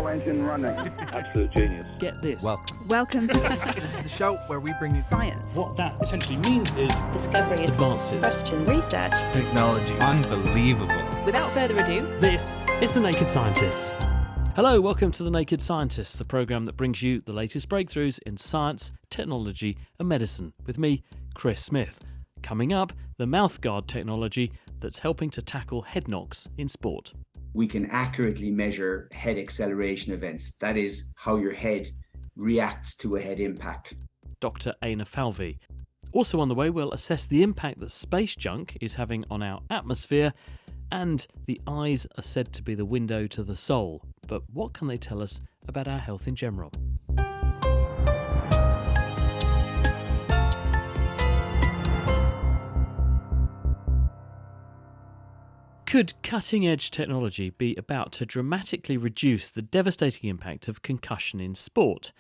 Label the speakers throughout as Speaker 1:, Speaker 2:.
Speaker 1: turbo engine running.
Speaker 2: Absolute genius.
Speaker 3: Get this.
Speaker 4: Welcome.
Speaker 5: This is the show where we bring you
Speaker 4: Science.
Speaker 6: What that essentially means is
Speaker 7: discoveries,
Speaker 3: Advances.
Speaker 7: questions,
Speaker 4: Research.
Speaker 5: technology.
Speaker 8: Unbelievable.
Speaker 4: Without further ado,
Speaker 3: This is The Naked Scientists. Hello, welcome to The Naked Scientists, the programme that brings you the latest breakthroughs in science, technology and medicine, with me, Chris Smith. Coming up, the mouthguard technology that's helping to tackle head knocks in sport.
Speaker 9: We can accurately measure head acceleration events. That is how your head reacts to a head impact.
Speaker 3: Dr. Aina Falvey. Also on the way, we'll assess the impact that space junk is having on our atmosphere, and the eyes are said to be the window to the soul. But what can they tell us about our health in general? Could cutting-edge technology be about to dramatically reduce the devastating impact of concussion in sport?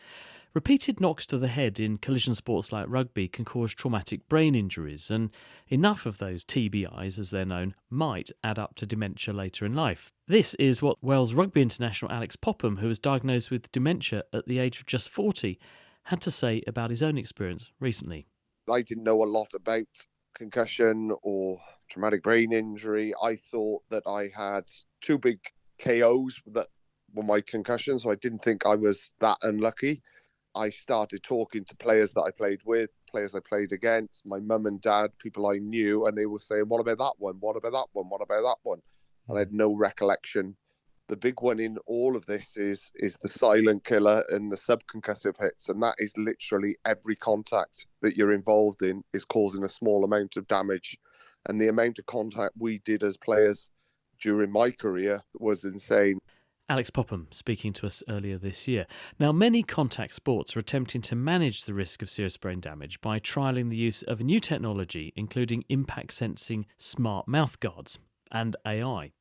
Speaker 3: Repeated knocks to the head in collision sports like rugby can cause traumatic brain injuries, and enough of those TBIs, as they're known, might add up to dementia later in life. This is what Wales rugby international Alex Popham, who was diagnosed with dementia at the age of just 40, had to say about his own experience recently.
Speaker 10: I didn't know a lot about concussion or traumatic brain injury. I thought that I had two big KOs that were my concussions, so I didn't think I was that unlucky. I started talking to players that I played with, players I played against, my mum and dad, people I knew, and they were saying, what about that one? What about that one? What about that one? And I had no recollection. The big one in all of this is the silent killer and the subconcussive hits, and that is literally every contact that you're involved in is causing a small amount of damage. And the amount of contact we did as players during my career was insane.
Speaker 3: Alex Popham speaking to us earlier this year. Now, many contact sports are attempting to manage the risk of serious brain damage by trialling the use of a new technology, including impact-sensing smart mouthguards and AI.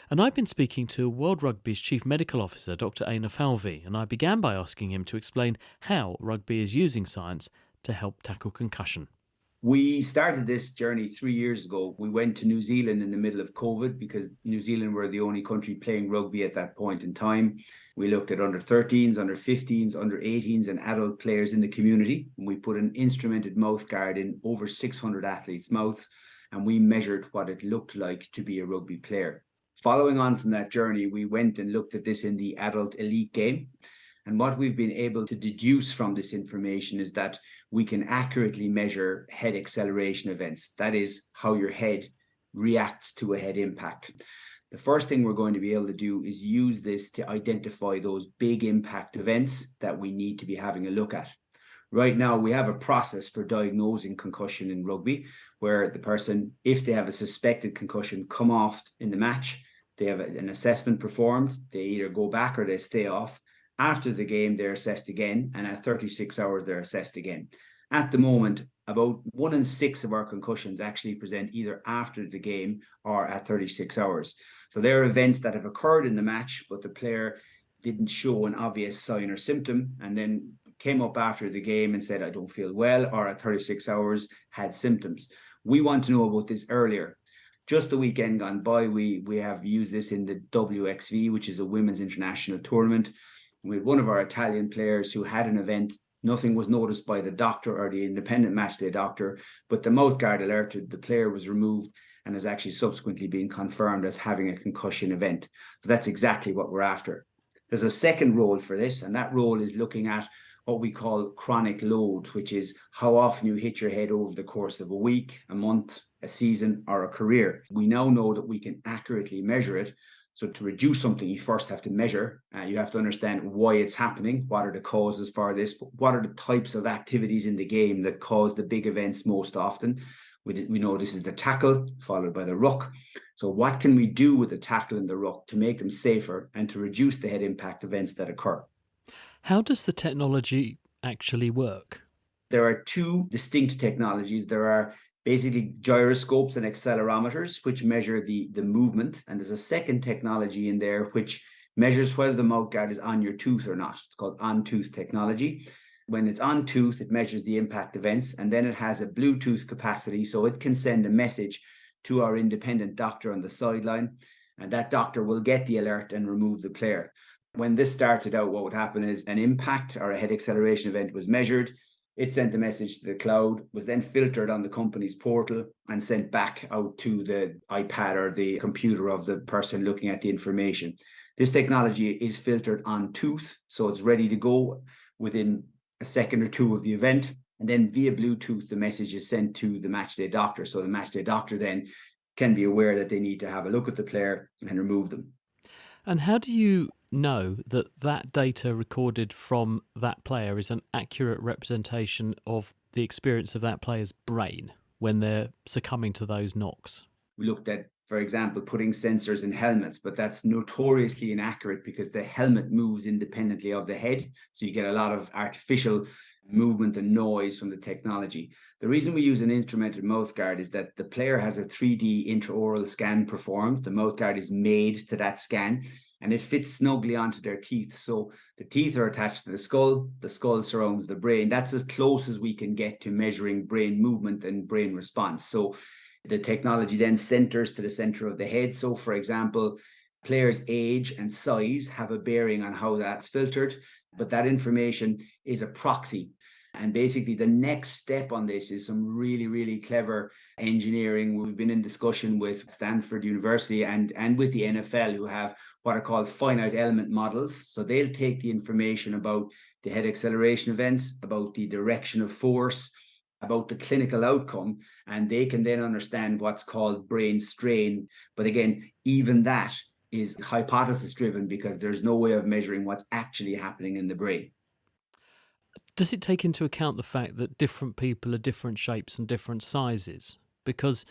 Speaker 3: And I've been speaking to World Rugby's Chief Medical Officer, Dr. Aina Falvey, and I began by asking him to explain how rugby is using science to help tackle concussion.
Speaker 9: We started this journey 3 years ago. We went to New Zealand in the middle of COVID because New Zealand were the only country playing rugby at that point in time. We looked at under 13s, under 15s, under 18s and adult players in the community. And we put an instrumented mouth guard in over 600 athletes' mouths, and we measured what it looked like to be a rugby player. Following on from that journey, we went and looked at this in the adult elite game. And what we've been able to deduce from this information is that we can accurately measure head acceleration events. That is how your head reacts to a head impact. The first thing we're going to be able to do is use this to identify those big impact events that we need to be having a look at. Right now, we have a process for diagnosing concussion in rugby, where the person, if they have a suspected concussion, come off in the match, they have an assessment performed, they either go back or they stay off. After the game, they're assessed again, and at 36 hours, they're assessed again. At the moment, about 1 in 6 of our concussions actually present either after the game or at 36 hours. So there are events that have occurred in the match, but the player didn't show an obvious sign or symptom, and then came up after the game and said, I don't feel well, or at 36 hours had symptoms. We want to know about this earlier. Just the weekend gone by, we have used this in the WXV, which is a women's international tournament. We had one of our Italian players who had an event. Nothing was noticed by the doctor or the independent matchday doctor, but the mouthguard alerted, the player was removed and has actually subsequently been confirmed as having a concussion event. So that's exactly what we're after. There's a second role for this, and that role is looking at what we call chronic load, which is how often you hit your head over the course of a week, a month, a season, or a career. We now know that we can accurately measure it. So to reduce something, you first have to measure. You have to understand why it's happening. What are the causes for this? What are the types of activities in the game that cause the big events most often? We know this is the tackle, followed by the ruck. So what can we do with the tackle and the ruck to make them safer and to reduce the head impact events that occur?
Speaker 3: How does the technology actually work?
Speaker 9: There are two distinct technologies. There are basically gyroscopes and accelerometers, which measure the movement. And there's a second technology in there which measures whether the mouthguard is on your tooth or not. It's called on-tooth technology. When it's on tooth, it measures the impact events, and then it has a Bluetooth capacity, so it can send a message to our independent doctor on the sideline, and that doctor will get the alert and remove the player. When this started out, what would happen is an impact or a head acceleration event was measured. It sent a message to the cloud, was then filtered on the company's portal and sent back out to the iPad or the computer of the person looking at the information. This technology is filtered on tooth, so it's ready to go within a second or two of the event. And then via Bluetooth, the message is sent to the matchday doctor. So the matchday doctor then can be aware that they need to have a look at the player and remove them.
Speaker 3: And how do you know that that data recorded from that player is an accurate representation of the experience of that player's brain when they're succumbing to those knocks?
Speaker 9: We looked at, for example, putting sensors in helmets, but that's notoriously inaccurate because the helmet moves independently of the head. So you get a lot of artificial movement and noise from the technology. The reason we use an instrumented mouthguard is that the player has a 3D intraoral scan performed. The mouthguard is made to that scan and it fits snugly onto their teeth. So the teeth are attached to the skull surrounds the brain. That's as close as we can get to measuring brain movement and brain response. So the technology then centers to the center of the head. So for example, players' age and size have a bearing on how that's filtered, but that information is a proxy. And basically the next step on this is some really, really clever engineering. We've been in discussion with Stanford University and with the NFL, who have what are called finite element models. So they'll take the information about the head acceleration events, about the direction of force, about the clinical outcome, and they can then understand what's called brain strain. But again, even that is hypothesis driven because there's no way of measuring what's actually happening in the brain.
Speaker 3: Does it take into account the fact that different people are different shapes and different sizes? Because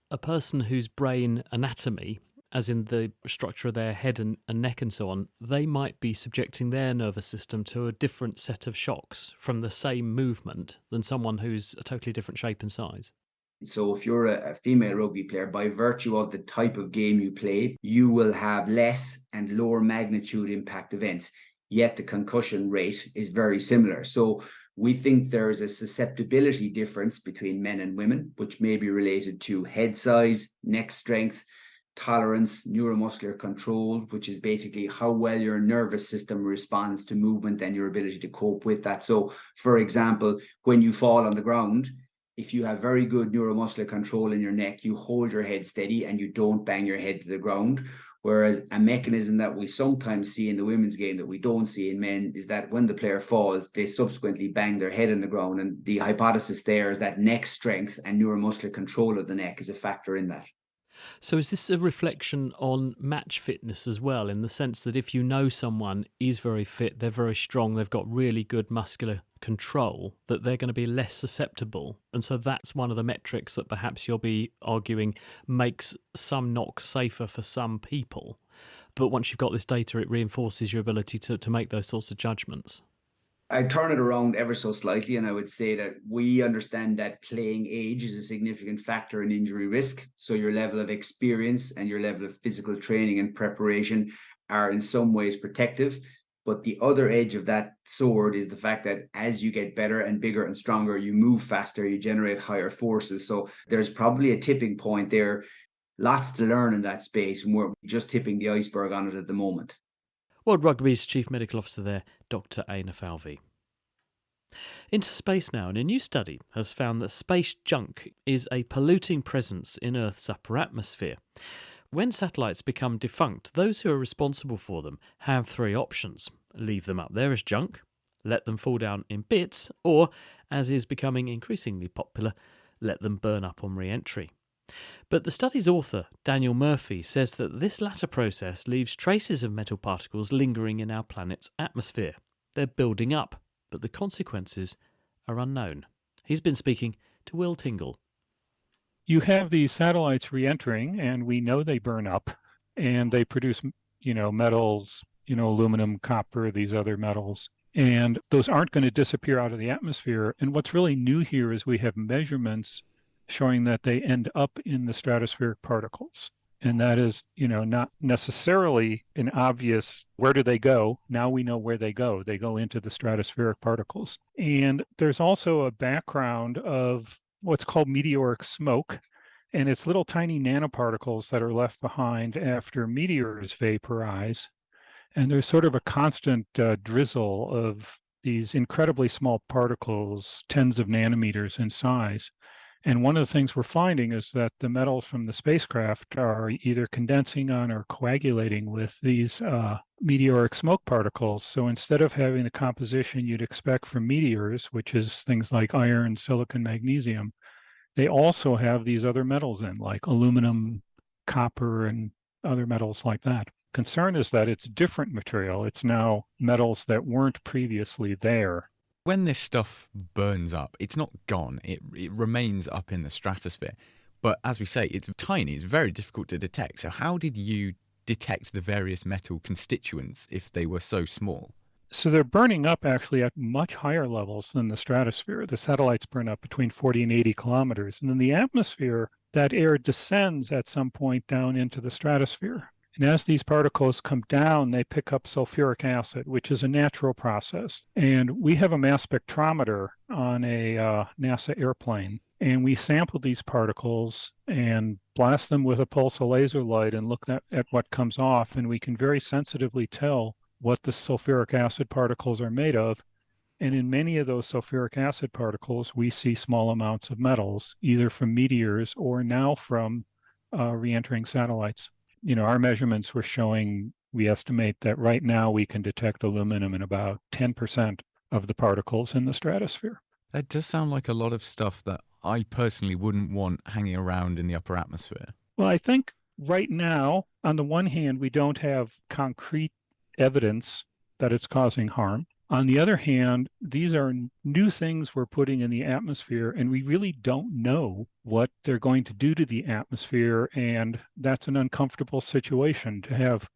Speaker 3: a person whose brain anatomy, as in the structure of their head and neck and so on, they might be subjecting their nervous system to a different set of shocks from the same movement than someone who's a totally different shape and size.
Speaker 9: So if you're a female rugby player, by virtue of the type of game you play, you will have less and lower magnitude impact events, yet the concussion rate is very similar. So we think there's a susceptibility difference between men and women, which may be related to head size, neck strength, tolerance, neuromuscular control, which is basically how well your nervous system responds to movement and your ability to cope with that. So, for example, when you fall on the ground, if you have very good neuromuscular control in your neck, you hold your head steady and you don't bang your head to the ground. Whereas a mechanism that we sometimes see in the women's game that we don't see in men is that when the player falls, they subsequently bang their head in the ground. And the hypothesis there is that neck strength and neuromuscular control of the neck is a factor in that.
Speaker 3: So is this a reflection on match fitness as well, in the sense that if you know someone is very fit, they're very strong, they've got really good muscular control, that they're going to be less susceptible? And so that's one of the metrics that perhaps you'll be arguing makes some knocks safer for some people. But once you've got this data, it reinforces your ability to make those sorts of judgments.
Speaker 9: I turn it around ever so slightly, and I would say that we understand that playing age is a significant factor in injury risk. So your level of experience and your level of physical training and preparation are in some ways protective. But the other edge of that sword is the fact that as you get better and bigger and stronger, you move faster, you generate higher forces. So there's probably a tipping point there. Lots to learn in that space, and we're just tipping the iceberg on it at the moment.
Speaker 3: World Rugby's Chief Medical Officer there, Dr. Aina Falvey. Into space now, and a new study has found that space junk is a polluting presence in Earth's upper atmosphere. When satellites become defunct, those who are responsible for them have three options: leave them up there as junk, let them fall down in bits, or, as is becoming increasingly popular, let them burn up on re-entry. But the study's author, Daniel Murphy, says that this latter process leaves traces of metal particles lingering in our planet's atmosphere. They're building up, but the consequences are unknown. He's been speaking to Will Tingle.
Speaker 1: You have these satellites re-entering, and we know they burn up, and they produce, metals, aluminum, copper, these other metals. And those aren't going to disappear out of the atmosphere. And what's really new here is we have measurements showing that they end up in the stratospheric particles. And that is, not necessarily an obvious, where do they go? Now we know where they go. They go into the stratospheric particles. And there's also a background of what's called meteoric smoke. And it's little tiny nanoparticles that are left behind after meteors vaporize. And there's sort of a constant drizzle of these incredibly small particles, tens of nanometers in size. And one of the things we're finding is that the metals from the spacecraft are either condensing on or coagulating with these meteoric smoke particles. So instead of having the composition you'd expect from meteors, which is things like iron, silicon, magnesium, they also have these other metals in, like aluminum, copper, and other metals like that. Concern is that it's different material. It's now metals that weren't previously there.
Speaker 2: When this stuff burns up, it's not gone. It remains up in the stratosphere. But as we say, it's tiny. It's very difficult to detect. So how did you detect the various metal constituents if they were so small?
Speaker 1: So they're burning up actually at much higher levels than the stratosphere. The satellites burn up between 40 and 80 kilometers. And in the atmosphere, that air descends at some point down into the stratosphere. And as these particles come down, they pick up sulfuric acid, which is a natural process. And we have a mass spectrometer on a NASA airplane. And we sample these particles and blast them with a pulsar laser light and look at what comes off. And we can very sensitively tell what the sulfuric acid particles are made of. And in many of those sulfuric acid particles, we see small amounts of metals, either from meteors or now from re-entering satellites. Our measurements were showing, we estimate that right now we can detect aluminum in about 10% of the particles in the stratosphere.
Speaker 2: That does sound like a lot of stuff that I personally wouldn't want hanging around in the upper atmosphere.
Speaker 1: Well, I think right now, on the one hand, we don't have concrete evidence that it's causing harm. On the other hand, these are new things we're putting in the atmosphere, and we really don't know what they're going to do to the atmosphere. And that's an uncomfortable situation to have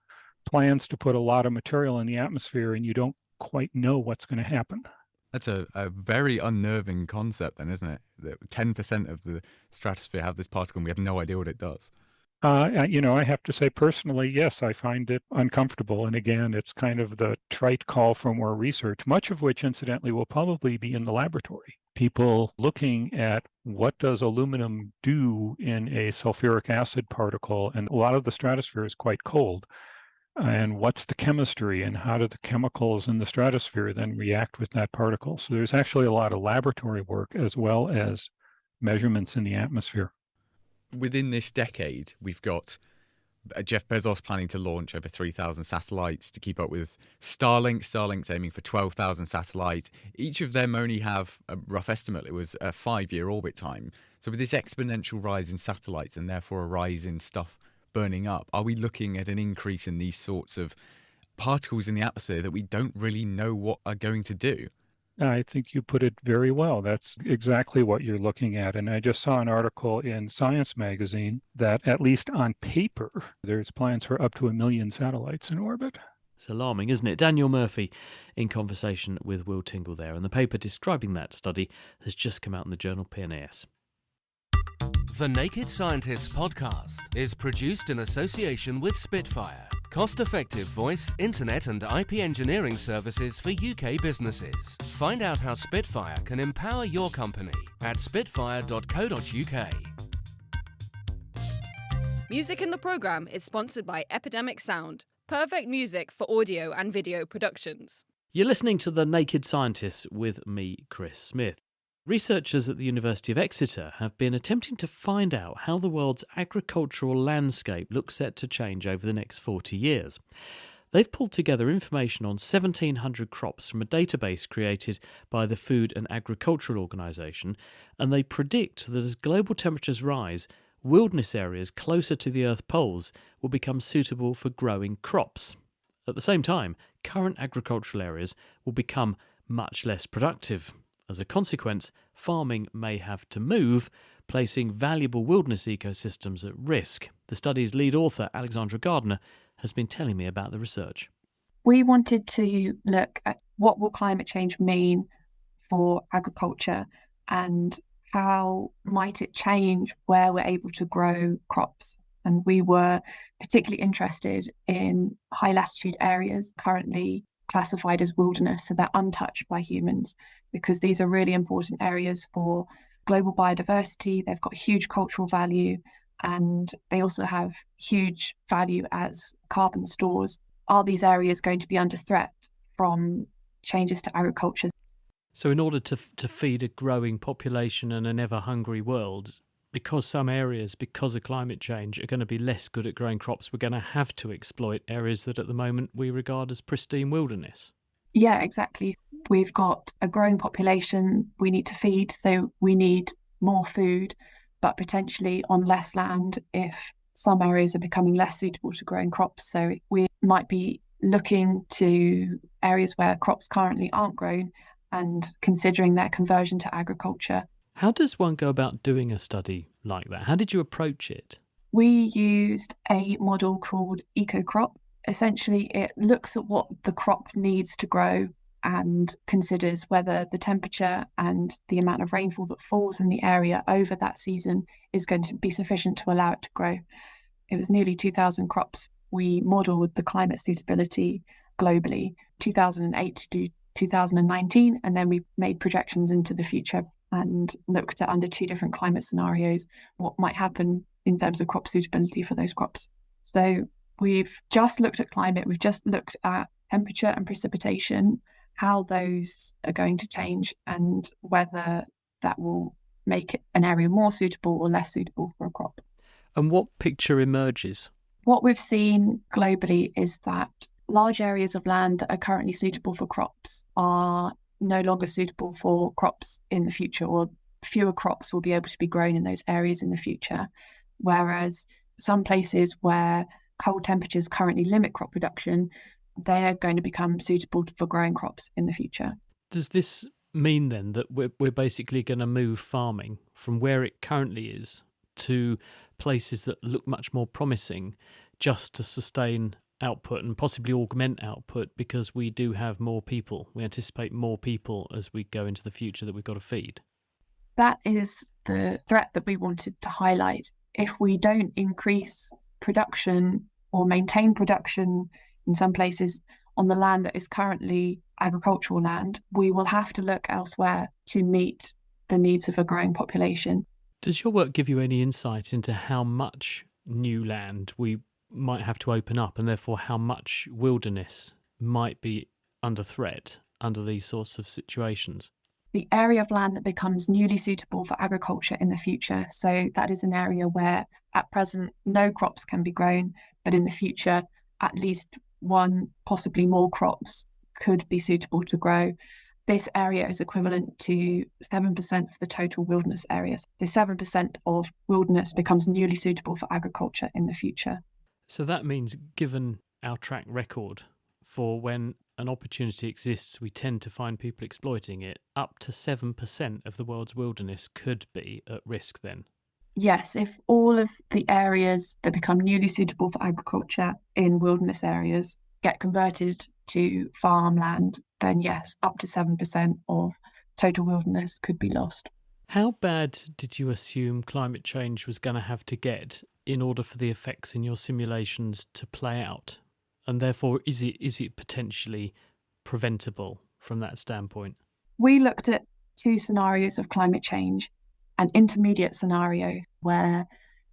Speaker 1: plans to put a lot of material in the atmosphere, and you don't quite know what's going to happen.
Speaker 2: That's a very unnerving concept then, isn't it? That 10% of the stratosphere have this particle and we have no idea what it does.
Speaker 1: I have to say personally, yes, I find it uncomfortable. And again, it's kind of the trite call for more research, much of which, incidentally, will probably be in the laboratory. People looking at what does aluminum do in a sulfuric acid particle, and a lot of the stratosphere is quite cold. And what's the chemistry, and how do the chemicals in the stratosphere then react with that particle? So there's actually a lot of laboratory work as well as measurements in the atmosphere.
Speaker 2: Within this decade, we've got Jeff Bezos planning to launch over 3,000 satellites to keep up with Starlink. Starlink's aiming for 12,000 satellites. Each of them only have a rough estimate. It was a 5-year orbit time. So with this exponential rise in satellites and therefore a rise in stuff burning up, are we looking at an increase in these sorts of particles in the atmosphere that we don't really know what are going to do?
Speaker 1: I think you put it very well. That's exactly what you're looking at. And I just saw an article in Science magazine that, at least on paper, there's plans for up to 1 million satellites in orbit.
Speaker 3: It's alarming, isn't it? Daniel Murphy in conversation with Will Tingle there. And the paper describing that study has just come out in the journal PNAS.
Speaker 6: The Naked Scientists podcast is produced in association with Spitfire, cost-effective voice, internet and IP engineering services for UK businesses. Find out how Spitfire can empower your company at spitfire.co.uk.
Speaker 7: Music in the programme is sponsored by Epidemic Sound, perfect music for audio and video productions.
Speaker 3: You're listening to The Naked Scientists with me, Chris Smith. Researchers at the University of Exeter have been attempting to find out how the world's agricultural landscape looks set to change over the next 40 years. They've pulled together information on 1,700 crops from a database created by the Food and Agricultural Organization, and they predict that as global temperatures rise, wilderness areas closer to the Earth poles will become suitable for growing crops. At the same time, current agricultural areas will become much less productive. As a consequence, farming may have to move, placing valuable wilderness ecosystems at risk. The study's lead author, Alexandra Gardner, has been telling me about the research.
Speaker 8: We wanted to look at what will climate change mean for agriculture and how might it change where we're able to grow crops. And we were particularly interested in high latitude areas currently classified as wilderness, so they're untouched by humans, because these are really important areas for global biodiversity. They've got huge cultural value, and they also have huge value as carbon stores. are these areas going to be under threat from changes to agriculture?
Speaker 3: So in order to feed a growing population and an ever-hungry world, because some areas, because of climate change, are going to be less good at growing crops, we're going to have to exploit areas that at the moment we regard as pristine wilderness.
Speaker 8: Yeah, exactly. We've got a growing population we need to feed, so we need more food, but potentially on less land if some areas are becoming less suitable to growing crops. So we might be looking to areas where crops currently aren't grown and considering their conversion to agriculture.
Speaker 3: How does one go about doing a study like that? How did you approach it?
Speaker 8: We used a model called EcoCrop. Essentially, it looks at what the crop needs to grow and considers whether the temperature and the amount of rainfall that falls in the area over that season is going to be sufficient to allow it to grow. It was nearly 2,000 crops. We modelled the climate suitability globally, 2008 to 2019, and then we made projections into the future and looked at under 2 different climate scenarios what might happen in terms of crop suitability for those crops. So we've just looked at climate, we've just looked at temperature and precipitation, how those are going to change and whether that will make it an area more suitable or less suitable for a crop.
Speaker 3: And what picture emerges?
Speaker 8: What we've seen globally is that large areas of land that are currently suitable for crops are no longer suitable for crops in the future, or fewer crops will be able to be grown in those areas in the future. Whereas some places where cold temperatures currently limit crop production, they are going to become suitable for growing crops in the future.
Speaker 3: Does this mean then that we're basically going to move farming from where it currently is to places that look much more promising just to sustain output and possibly augment output because we do have more people? We anticipate more people as we go into the future that we've got to feed.
Speaker 8: That is the threat that we wanted to highlight. If we don't increase production or maintain production in some places on the land that is currently agricultural land, we will have to look elsewhere to meet the needs of a growing population.
Speaker 3: Does your work give you any insight into how much new land we might have to open up and therefore how much wilderness might be under threat under these sorts of situations?
Speaker 8: The area of land that becomes newly suitable for agriculture in the future. So that is an area where at present no crops can be grown, but in the future at least one, possibly more crops could be suitable to grow. This area is equivalent to 7% of the total wilderness area. So 7% of wilderness becomes newly suitable for agriculture in the future.
Speaker 3: So that means, given our track record for when an opportunity exists, we tend to find people exploiting it, up to 7% of the world's wilderness could be at risk then.
Speaker 8: Yes, if all of the areas that become newly suitable for agriculture in wilderness areas get converted to farmland, then yes, up to 7% of total wilderness could be lost.
Speaker 3: How bad did you assume climate change was going to have to get in order for the effects in your simulations to play out? And therefore, is it potentially preventable from that standpoint?
Speaker 8: We looked at 2 scenarios of climate change. An intermediate scenario where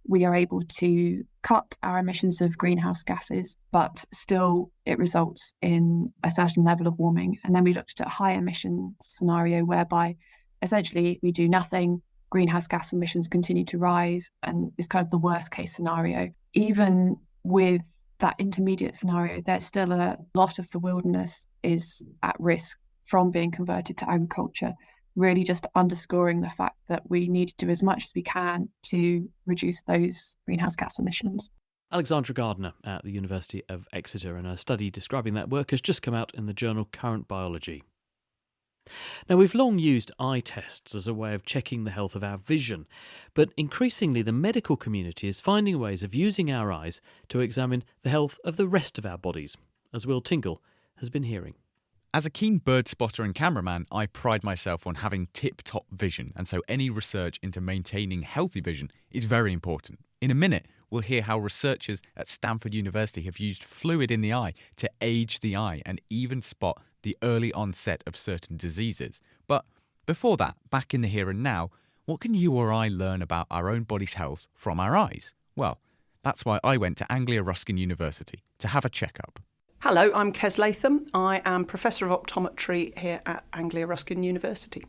Speaker 8: we are able to cut our emissions of greenhouse gases, but still it results in a certain level of warming. And then we looked at a high emission scenario whereby essentially we do nothing, greenhouse gas emissions continue to rise, and it's kind of the worst case scenario. Even with that intermediate scenario, there's still a lot of the wilderness is at risk from being converted to agriculture, really just underscoring the fact that we need to do as much as we can to reduce those greenhouse gas emissions.
Speaker 3: Alexandra Gardner at the University of Exeter, and a study describing that work has just come out in the journal Current Biology. Now, we've long used eye tests as a way of checking the health of our vision, but increasingly the medical community is finding ways of using our eyes to examine the health of the rest of our bodies, as Will Tingle has been hearing.
Speaker 2: As a keen bird spotter and cameraman, I pride myself on having tip-top vision, and so any research into maintaining healthy vision is very important. In a minute, we'll hear how researchers at Stanford University have used fluid in the eye to age the eye and even spot the early onset of certain diseases. But before that, back in the here and now, what can you or I learn about our own body's health from our eyes? Well, that's why I went to Anglia Ruskin University to have a checkup.
Speaker 11: Hello, I'm Kes Latham. I am Professor of Optometry here at Anglia Ruskin University.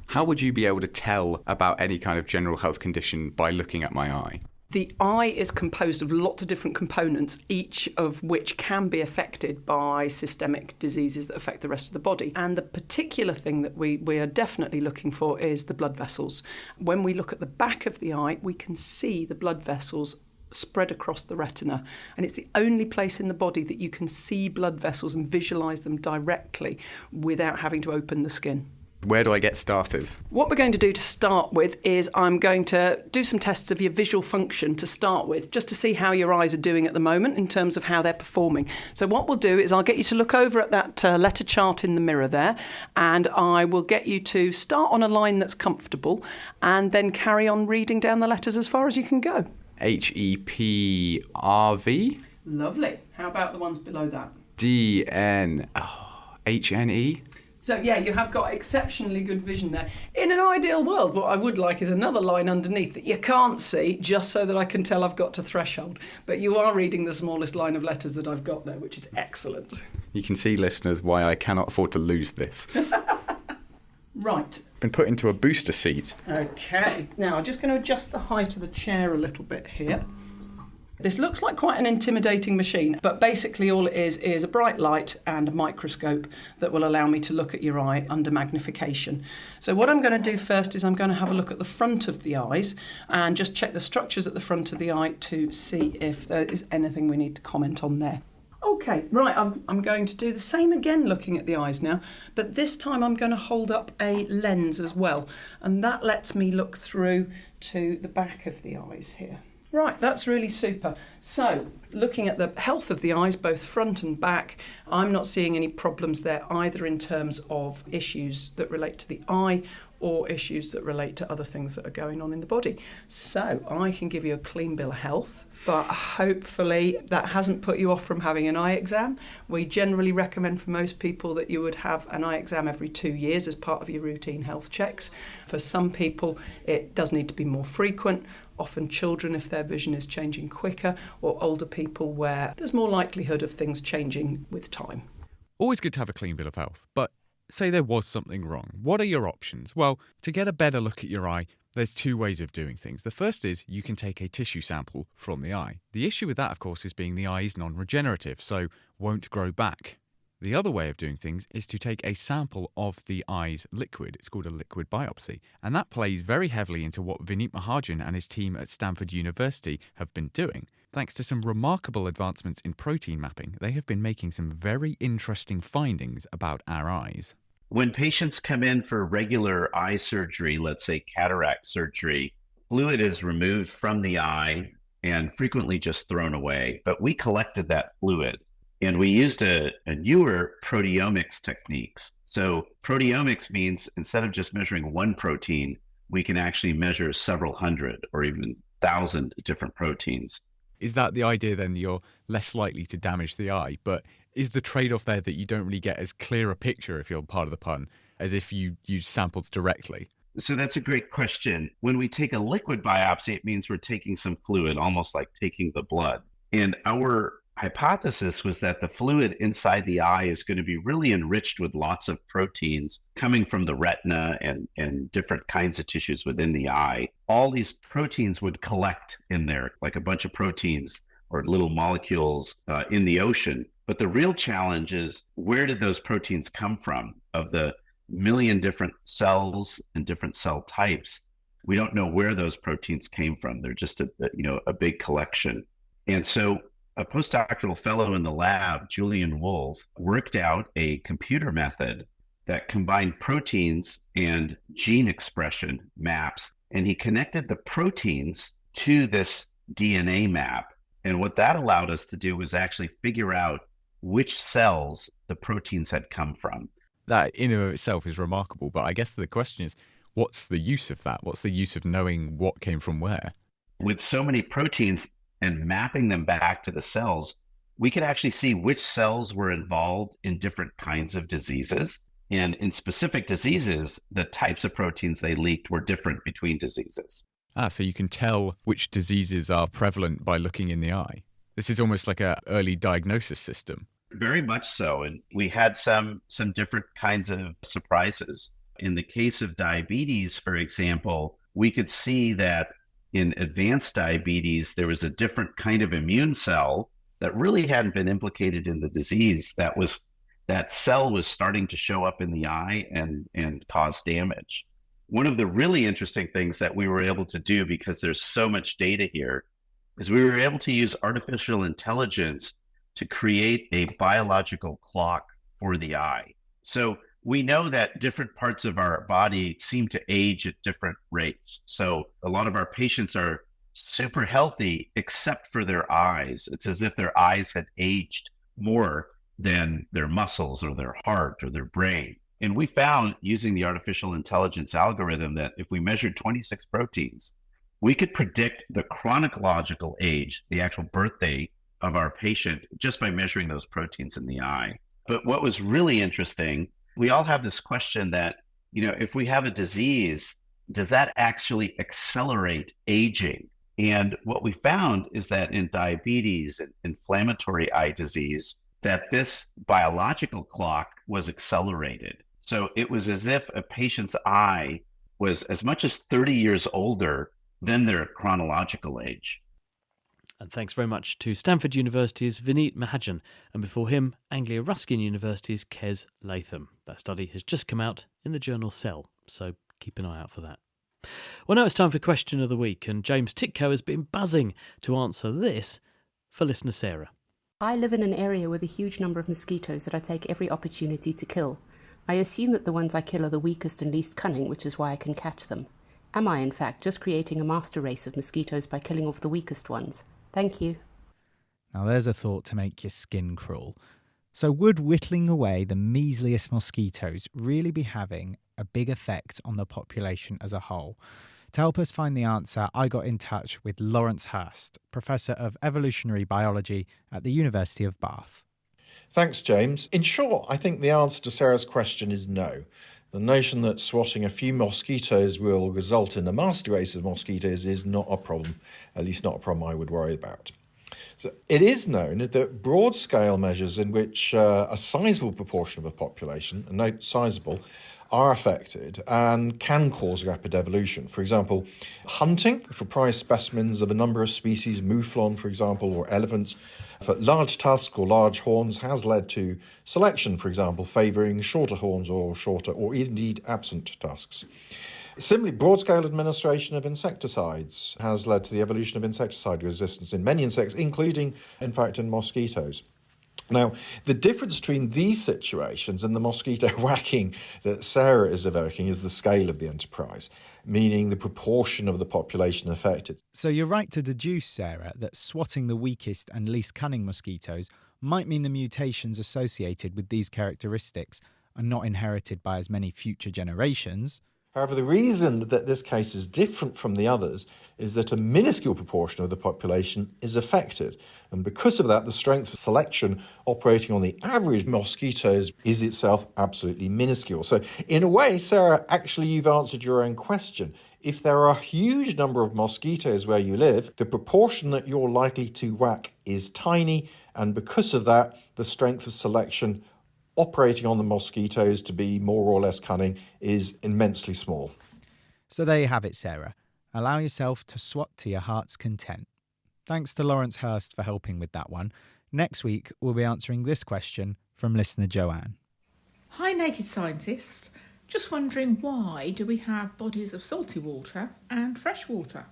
Speaker 12: How would you be able to tell about any kind of general health condition by looking at my eye?
Speaker 11: The eye is composed of lots of different components, each of which can be affected by systemic diseases that affect the rest of the body. And the particular thing that we are definitely looking for is the blood vessels. When we look at the back of the eye, we can see the blood vessels spread across the retina, and it's the only place in the body that you can see blood vessels and visualize them directly without having to open the skin.
Speaker 12: Where do I get started?
Speaker 11: What we're going to do to start with is I'm going to do some tests of your visual function to start with, just to see how your eyes are doing at the moment in terms of how they're performing. So what we'll do is I'll get you to look over at that letter chart in the mirror there, and I will get you to start on a line that's comfortable and then carry on reading down the letters as far as you can go.
Speaker 12: HEPRV?
Speaker 11: Lovely. How about the ones below that?
Speaker 12: HNE?
Speaker 11: So yeah, you have got exceptionally good vision there. In an ideal world, what I would like is another line underneath that you can't see, just so that I can tell I've got to threshold. But you are reading the smallest line of letters that I've got there, which is excellent.
Speaker 12: You can see, listeners, why I cannot afford to lose this.
Speaker 11: Right.
Speaker 12: Been put into a booster seat.
Speaker 11: Okay. Now, I'm just going to adjust the height of the chair a little bit here. This looks like quite an intimidating machine, but basically all it is a bright light and a microscope that will allow me to look at your eye under magnification. So what I'm going to do first is I'm going to have a look at the front of the eyes and just check the structures at the front of the eye to see if there is anything we need to comment on there. Okay, right, I'm going to do the same again looking at the eyes now, but this time I'm going to hold up a lens as well, and that lets me look through to the back of the eyes here. Right, that's really super. So, looking at the health of the eyes, both front and back, I'm not seeing any problems there either in terms of issues that relate to the eye or issues that relate to other things that are going on in the body. So, I can give you a clean bill of health, but hopefully that hasn't put you off from having an eye exam. We generally recommend for most people that you would have an eye exam every 2 years as part of your routine health checks. For some people, it does need to be more frequent. Often children if their vision is changing quicker, or older people where there's more likelihood of things changing with time.
Speaker 2: Always good to have a clean bill of health, but say there was something wrong. What are your options? Well, to get a better look at your eye, there's two ways of doing things. The first is you can take a tissue sample from the eye. The issue with that, of course, is being the eye is non-regenerative, so won't grow back. The other way of doing things is to take a sample of the eye's liquid. It's called a liquid biopsy. And that plays very heavily into what Vineet Mahajan and his team at Stanford University have been doing. Thanks to some remarkable advancements in protein mapping, they have been making some very interesting findings about our eyes.
Speaker 13: When patients come in for regular eye surgery, let's say cataract surgery, fluid is removed from the eye and frequently just thrown away. But we collected that fluid. And we used a newer proteomics techniques. So proteomics means instead of just measuring one protein, we can actually measure several hundred or even 1,000 different proteins.
Speaker 2: Is that the idea then that you're less likely to damage the eye? But is the trade-off there that you don't really get as clear a picture, if you're part of the pun, as if you use samples directly?
Speaker 13: So that's a great question. When we take a liquid biopsy, it means we're taking some fluid, almost like taking the blood. And our hypothesis was that the fluid inside the eye is going to be really enriched with lots of proteins coming from the retina and different kinds of tissues within the eye. All these proteins would collect in there, like a bunch of proteins or little molecules in the ocean. But the real challenge is, where did those proteins come from? Of the million different cells and different cell types, we don't know where those proteins came from. They're just a big collection. And so a postdoctoral fellow in the lab, Julian Wolf, worked out a computer method that combined proteins and gene expression maps, and he connected the proteins to this DNA map. And what that allowed us to do was actually figure out which cells the proteins had come from.
Speaker 2: That in and of itself is remarkable, but I guess the question is, what's the use of that? What's the use of knowing what came from where?
Speaker 13: With so many proteins, and mapping them back to the cells, we could actually see which cells were involved in different kinds of diseases. And in specific diseases, the types of proteins they leaked were different between diseases.
Speaker 2: So you can tell which diseases are prevalent by looking in the eye. This is almost like an early diagnosis system.
Speaker 13: very much so. And we had some different kinds of surprises. In the case of diabetes, for example, we could see that in advanced diabetes, there was a different kind of immune cell that really hadn't been implicated in the disease. That cell was starting to show up in the eye and cause damage. One of the really interesting things that we were able to do, because there's so much data here, is we were able to use artificial intelligence to create a biological clock for the eye. So we know that different parts of our body seem to age at different rates. So a lot of our patients are super healthy, except for their eyes. It's as if their eyes had aged more than their muscles or their heart or their brain. And we found, using the artificial intelligence algorithm, that if we measured 26 proteins, we could predict the chronological age, the actual birthday of our patient, just by measuring those proteins in the eye. But what was really interesting, we all have this question that, if we have a disease, does that actually accelerate aging? And what we found is that in diabetes and inflammatory eye disease, that this biological clock was accelerated. So it was as if a patient's eye was as much as 30 years older than their chronological age.
Speaker 3: And thanks very much to Stanford University's Vineet Mahajan, and before him, Anglia Ruskin University's Kes Latham. That study has just come out in the journal Cell, so keep an eye out for that. Well, now it's time for Question of the Week, and James Titko has been buzzing to answer this for listener Sarah.
Speaker 14: I live in an area with a huge number of mosquitoes that I take every opportunity to kill. I assume that the ones I kill are the weakest and least cunning, which is why I can catch them. Am I, in fact, just creating a master race of mosquitoes by killing off the weakest ones? Thank you.
Speaker 15: Now there's a thought to make your skin crawl. So would whittling away the measliest mosquitoes really be having a big effect on the population as a whole? To help us find the answer, I got in touch with Lawrence Hurst, Professor of Evolutionary Biology at the University of Bath.
Speaker 16: Thanks, James. In short, I think the answer to Sarah's question is no. The notion that swatting a few mosquitoes will result in a master race of mosquitoes is not a problem, at least not a problem I would worry about. So it is known that broad-scale measures in which a sizable proportion of a population, and note sizable, are affected and can cause rapid evolution. For example, hunting for prize specimens of a number of species, mouflon, for example, or elephants, for large tusks or large horns has led to selection, for example, favouring shorter horns or shorter or indeed absent tusks. Similarly, broad-scale administration of insecticides has led to the evolution of insecticide resistance in many insects, including, in fact, in mosquitoes. Now, the difference between these situations and the mosquito whacking that Sarah is evoking is the scale of the enterprise, meaning the proportion of the population affected.
Speaker 15: So you're right to deduce, Sarah, that swatting the weakest and least cunning mosquitoes might mean the mutations associated with these characteristics are not inherited by as many future generations.
Speaker 16: However, the reason that this case is different from the others is that a minuscule proportion of the population is affected. And because of that, the strength of selection operating on the average mosquitoes is itself absolutely minuscule. So in a way, Sarah, actually you've answered your own question. If there are a huge number of mosquitoes where you live, the proportion that you're likely to whack is tiny. And because of that, the strength of selection operating on the mosquitoes to be more or less cunning is immensely small.
Speaker 15: So there you have it, Sarah. Allow yourself to swat to your heart's content. Thanks to Lawrence Hurst for helping with that one. Next week, we'll be answering this question from listener Joanne.
Speaker 17: Hi, Naked Scientists. Just wondering, why do we have bodies of salty water and fresh water?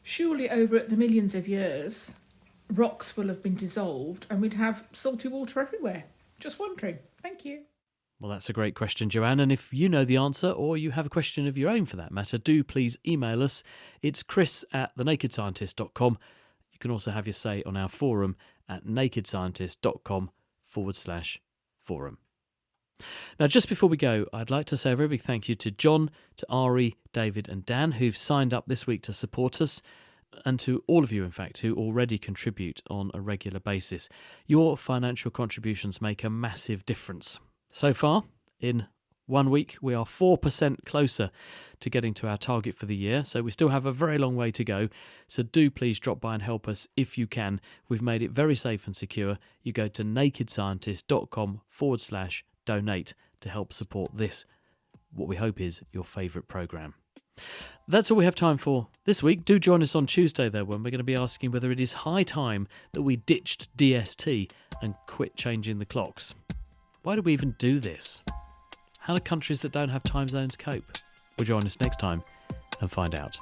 Speaker 17: Surely over the millions of years, rocks will have been dissolved and we'd have salty water everywhere. Just wondering. Thank you.
Speaker 3: Well, that's a great question, Joanne. And if you know the answer, or you have a question of your own for that matter, do please email us. It's chris@thenakedscientist.com. You can also have your say on our forum at nakedscientist.com/forum. Now, just before we go, I'd like to say a very big thank you to John, to Ari, David and Dan, who've signed up this week to support us, and to all of you, in fact, who already contribute on a regular basis. Your financial contributions make a massive difference. So far, in 1 week, we are 4% closer to getting to our target for the year, so we still have a very long way to go. So do please drop by and help us if you can. We've made it very safe and secure. You go to nakedscientist.com/donate to help support this, what we hope is your favourite programme. That's all we have time for this week. Do join us on Tuesday, though, when we're going to be asking whether it is high time that we ditched DST and quit changing the clocks. Why do we even do this? How do countries that don't have time zones cope? We'll join us next time and find out.